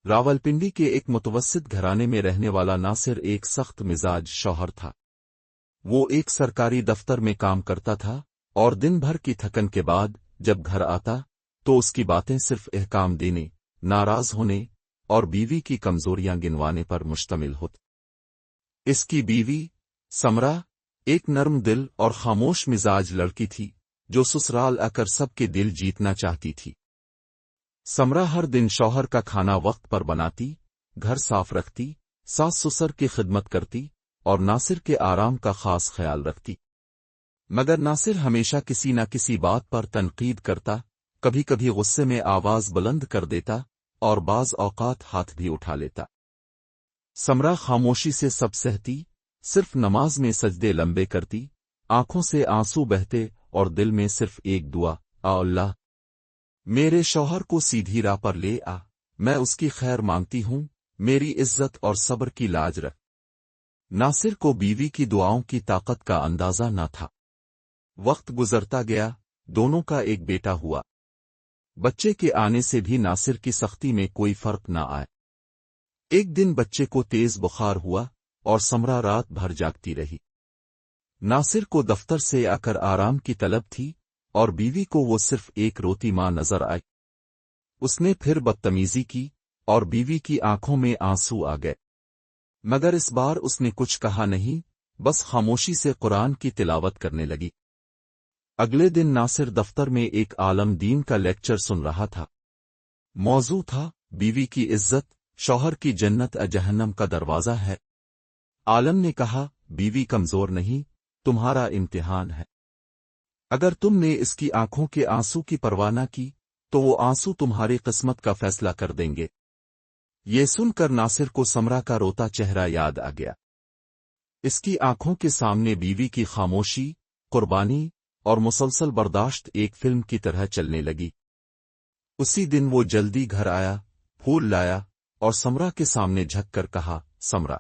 راولپنڈی کے ایک متوسط گھرانے میں رہنے والا ناصر ایک سخت مزاج شوہر تھا۔ وہ ایک سرکاری دفتر میں کام کرتا تھا اور دن بھر کی تھکن کے بعد جب گھر آتا تو اس کی باتیں صرف احکام دینے، ناراض ہونے اور بیوی کی کمزوریاں گنوانے پر مشتمل ہوتی۔ اس کی بیوی سمرا ایک نرم دل اور خاموش مزاج لڑکی تھی جو سسرال آ کر سب کے دل جیتنا چاہتی تھی۔ سمرا ہر دن شوہر کا کھانا وقت پر بناتی، گھر صاف رکھتی، ساس سسر کی خدمت کرتی اور ناصر کے آرام کا خاص خیال رکھتی۔ مگر ناصر ہمیشہ کسی نہ کسی بات پر تنقید کرتا، کبھی کبھی غصے میں آواز بلند کر دیتا اور بعض اوقات ہاتھ بھی اٹھا لیتا۔ سمرا خاموشی سے سب سہتی، صرف نماز میں سجدے لمبے کرتی، آنکھوں سے آنسو بہتے اور دل میں صرف ایک دعا، اللہ میرے شوہر کو سیدھی راہ پر لے آ، میں اس کی خیر مانگتی ہوں، میری عزت اور صبر کی لاج رکھ۔ ناصر کو بیوی کی دعاؤں کی طاقت کا اندازہ نہ تھا۔ وقت گزرتا گیا، دونوں کا ایک بیٹا ہوا۔ بچے کے آنے سے بھی ناصر کی سختی میں کوئی فرق نہ آئے۔ ایک دن بچے کو تیز بخار ہوا اور سمرا رات بھر جاگتی رہی۔ ناصر کو دفتر سے آ کر آرام کی طلب تھی اور بیوی کو وہ صرف ایک روتی ماں نظر آئی۔ اس نے پھر بدتمیزی کی اور بیوی کی آنکھوں میں آنسو آ گئے، مگر اس بار اس نے کچھ کہا نہیں، بس خاموشی سے قرآن کی تلاوت کرنے لگی۔ اگلے دن ناصر دفتر میں ایک عالم دین کا لیکچر سن رہا تھا۔ موضوع تھا بیوی کی عزت، شوہر کی جنت جہنم کا دروازہ ہے۔ عالم نے کہا، بیوی کمزور نہیں، تمہارا امتحان ہے۔ اگر تم نے اس کی آنکھوں کے آنسو کی پرواہ نہ کی تو وہ آنسو تمہاری قسمت کا فیصلہ کر دیں گے۔ یہ سن کر ناصر کو سمرا کا روتا چہرہ یاد آ گیا۔ اس کی آنکھوں کے سامنے بیوی کی خاموشی، قربانی اور مسلسل برداشت ایک فلم کی طرح چلنے لگی۔ اسی دن وہ جلدی گھر آیا، پھول لایا اور سمرا کے سامنے جھک کر کہا، سمرا،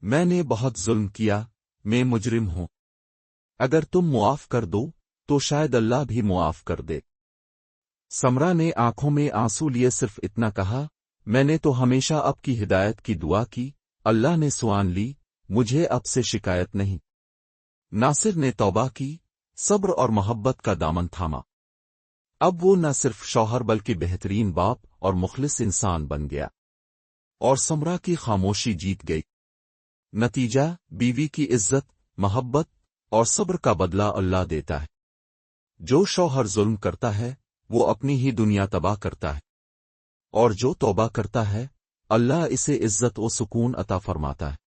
میں نے بہت ظلم کیا، میں مجرم ہوں۔ اگر تم معاف کر دو تو شاید اللہ بھی معاف کر دے۔ سمرا نے آنکھوں میں آنسو لیے صرف اتنا کہا، میں نے تو ہمیشہ اب کی ہدایت کی دعا کی، اللہ نے سوان لی، مجھے اب سے شکایت نہیں۔ ناصر نے توبہ کی، صبر اور محبت کا دامن تھاما۔ اب وہ نہ صرف شوہر بلکہ بہترین باپ اور مخلص انسان بن گیا، اور سمرا کی خاموشی جیت گئی۔ نتیجہ، بیوی کی عزت، محبت اور صبر کا بدلہ اللہ دیتا ہے۔ جو شوہر ظلم کرتا ہے وہ اپنی ہی دنیا تباہ کرتا ہے، اور جو توبہ کرتا ہے اللہ اسے عزت و سکون عطا فرماتا ہے۔